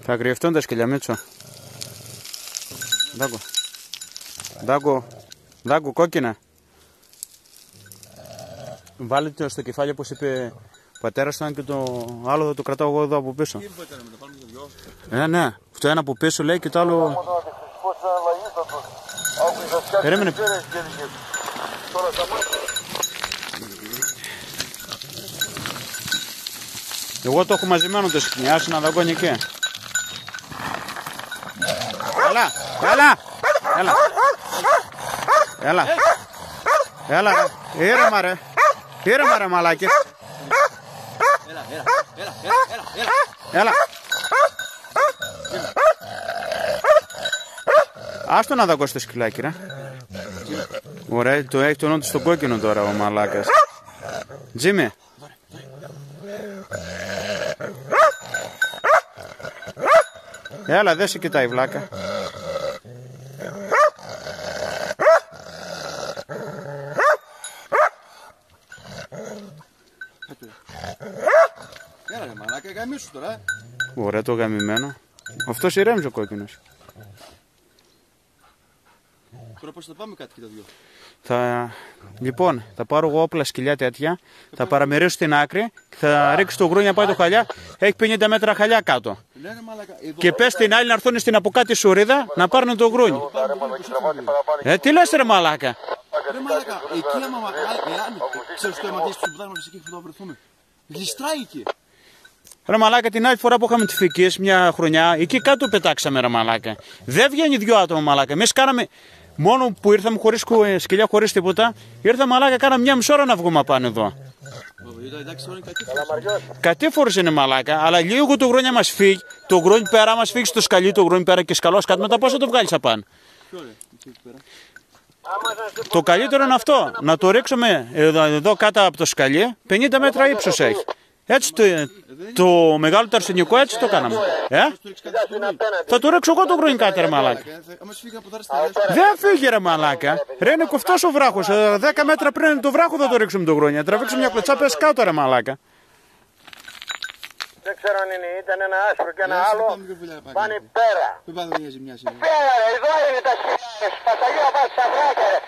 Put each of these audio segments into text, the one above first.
Θα κρυφτούν τα σκυλιά, Μίτσο. Δάγκο, κόκκινα. Βάλε το στο κεφάλι όπως είπε ο πατέρας του, και το άλλο θα το κρατάω εγώ εδώ από πίσω. Ναι, αυτό ένα από πίσω λέει και το άλλο... Περίμενε. Εγώ το έχω μαζεμένο το σκηνή, άσε να δαγκώνει εκεί. Έλα, ήρεμα ρε μαλάκι. Έλα. Άστο να δαγκώσει το σκυλάκι ρε. Ωραία, το έχει το νου του στο κόκκινο τώρα ο μαλάκας. Τζίμι. Έλα, δεν σε κοιτάει βλάκα. Έλα ρε μαλάκα, γαμίσου τώρα. Ωραία το γαμημένο. Αυτός ηρέμιζε ο κόκκινος. Τώρα πώς θα πάμε κάτι και τα δυο. Λοιπόν, θα πάρω εγώ όπλα σκυλιά τέτοια, θα παραμερίσω στην άκρη και θα ρίξω το γρούνι να πάει το χαλιά. Έχει 50 μέτρα χαλιά κάτω. Ναι, ρε μαλάκα, εδώ... Και πες την άλλη να έρθουν στην από κάτω σουρίδα να πάρουν το γρούνι. Τι λες ρε μαλάκα. Ρε μαλάκα, εκεί άμα ξέρεις το αιματίες του πουτάγματος εκεί που θα βρεθούμε. Γλιστράει εκεί. Ρε μαλάκα, την άλλη φορά που είχαμε τη Φυκής μια χρονιά, εκεί κάτω πετάξαμε ρε μαλάκα. Δεν βγαίνει δυο άτομα μαλάκα. Εμείς κάναμε, μόνο που ήρθαμε χωρίς σκυλιά, χωρίς τίποτα, ήρθαμε μαλάκα, κάναμε μια μισή ώρα να βγούμε απάνω εδώ. Κατήφορος είναι μαλάκα, αλλά λίγο το γρόνια μας φύγει, το γρόνι πέρα μας φύγει στο σκαλί, το γρόνι πέρα και σκαλός κάτω, μετά πώς θα το βγάλεις απάνω. Το καλύτερο είναι αυτό, να το ρίξουμε εδώ κάτω από το σκαλί, 50 μέτρα ύψος έχει. Έτσι το μεγάλο το αρσενικό έτσι το κάναμε. Θα το ρίξω εγώ το γρόνι κάτω ρε μαλάκα. Δεν φύγει ρε μαλάκα. Ρε είναι κοφτός ο βράχος, 10 μέτρα πριν το βράχο θα το ρίξουμε το γρόνι. Θα τραβήξουμε μια κλωτσά, πες κάτω ρε μαλάκα. Δεν ξέρω αν είναι, ήταν ένα άσπρο και ένα άλλο, πάνε πέρα. Πέρα ρε, εδώ είναι τα σκυλιά, σπαταλιά πάνε στα βράκια ρε.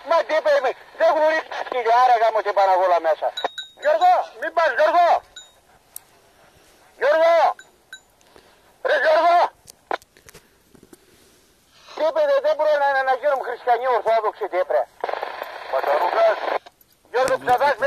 Μα τι είπε, δεν γνωρίζει τα σκυλιά, άρα γάμω και Παναγόλα μέσα. Γιώργο, μην πας Γιώργο. Γιώργο. Ρε Γιώργο. Τι είπε, δεν μπορεί να είναι ένα γύρο μου χριστιανοί ορθόδοξοι τι έπρε. Ματαρουγάς. Γιώργο, ψαδάς